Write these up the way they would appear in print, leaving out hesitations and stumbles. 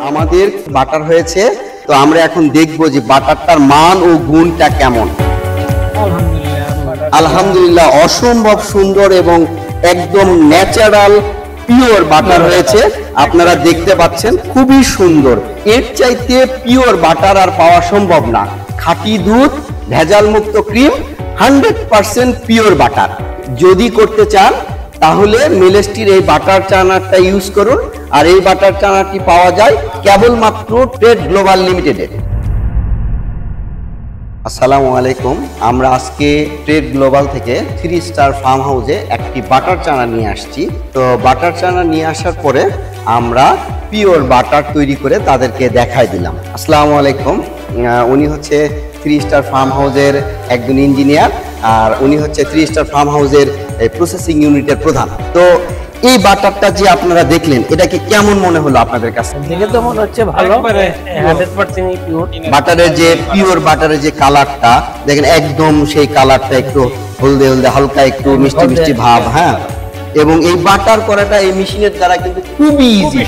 আমাদের বাটার হয়েছে, তো আমরা এখন দেখবো যে বাটারটার মান ও গুণটা কেমন। আলহামদুলিল্লাহ অসম্ভব সুন্দর এবং একদম ন্যাচারাল পিওর বাটার হয়েছে। আপনারা দেখতে পাচ্ছেন খুবই সুন্দর। এর চাইতে পিওর বাটার আর পাওয়া সম্ভব না। খাঁটি দুধ, ভেজাল মুক্ত ক্রিম, 100% পিওর বাটার। যদি করতে চান তাহলে মিলেস্টির এই বাটার চানারটা ইউজ করুন। আর এই বাটার চানারটি পাওয়া যায় কেবলমাত্র ট্রেড গ্লোবাল লিমিটেডে। আসসালামু আলাইকুম। আমরা আজকে ট্রেড গ্লোবাল থেকে 3 স্টার ফার্ম হাউসে একটি বাটার চানা নিয়ে আসছি। তো বাটার চানা নিয়ে আসার পরে আমরা পিওর বাটার তৈরি করে তাদেরকে দেখাই দিলাম। আসসালামু আলাইকুম। উনি হচ্ছে 3 স্টার ফার্ম হাউসের একজন ইঞ্জিনিয়ার, আর উনি হচ্ছে 3 স্টার ফার্ম হাউসের প্রসেসিং ইউনিটের প্রধান। তো এই বাটারটা যে আপনারা দেখলেন, এটাকে কেমন মনে হলো আপনাদের কাছে? দেখে তো মনে হচ্ছে ভালো, 100% পিওর। বাটারের যে পিওর বাটারের যে কালারটা দেখেন, একদম সেই কালারটা একটু হলদে হলদে, হালকা একটু মিষ্টি মিষ্টি ভাব। হ্যাঁ, এবং এই বাটার করাটা এই মেশিনের দ্বারা কিন্তু খুবই ইজি,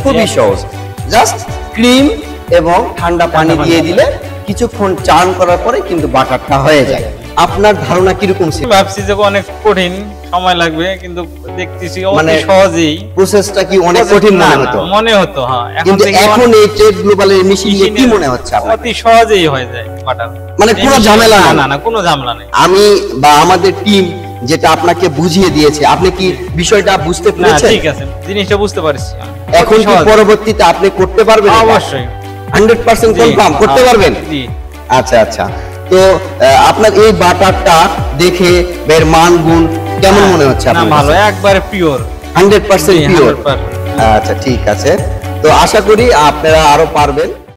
খুবই সহজ। জাস্ট ক্রিম এবং ঠান্ডা পানি দিয়ে দিলে কিছুক্ষণ চান করার পরে কিন্তু বাটারটা হয়ে যায়। আপনার ধারণা কিরকম ছিল? ভাবছি যে অনেক কঠিন, সময় লাগবে, কিন্তু দেখতেছি মানে অতি সহজেই। প্রসেসটা কি অনেক কঠিন মনে হতো? মনে হতো, হ্যাঁ। কিন্তু এখন এই ট্রেড গ্লোবালের মেশিন দিয়ে কি মনে হচ্ছে আপনার? অতি সহজেই হয়ে যায় বাটার, মানে কোনো ঝামেলা না। না। না না, কোনো ঝামেলা নেই। আমি বা আমাদের টিম যেটা আপনাকে বুঝিয়ে দিয়েছে, আপনি কি বিষয়টা বুঝতে না, পেরেছেন? ঠিক আছে, জিনিসটা বুঝতে পারছি। এখন কি পরবর্তীতে আপনি করতে পারবেন? অবশ্যই 100% কনফার্ম করতে পারবেন? জি। আচ্ছা আচ্ছা। তো আপনার এই বাটারটা দেখে এর মান গুণ কেমন মনে হচ্ছে না, আপনার? ভালো, একবারে পিওর, 100% পিওর। 100%। আচ্ছা ঠিক আছে। তো আশা করি আপনারা আরো পারবেন।